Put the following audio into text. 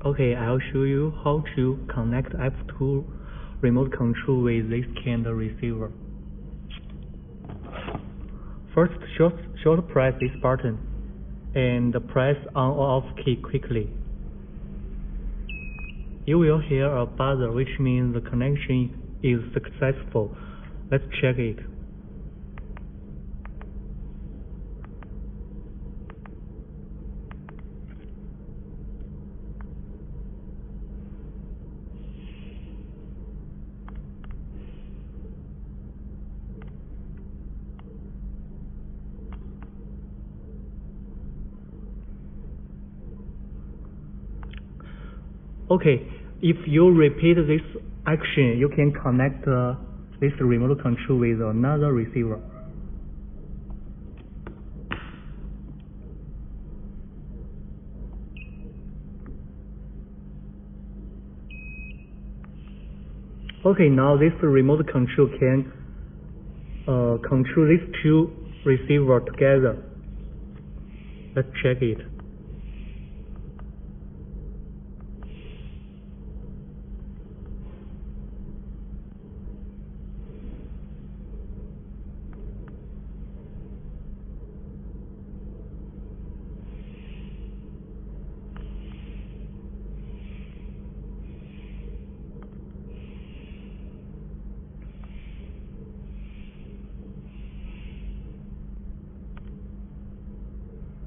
Okay, I'll show you how to connect F2 remote control with this kind of receiver. First, short press this button and press on or off key quickly. You will hear a buzzer, which means the connection is successful. Let's check it. Okay, if you repeat this action, you can connect this remote control with another receiver. Okay, now this remote control can control these two receivers together. Let's check it.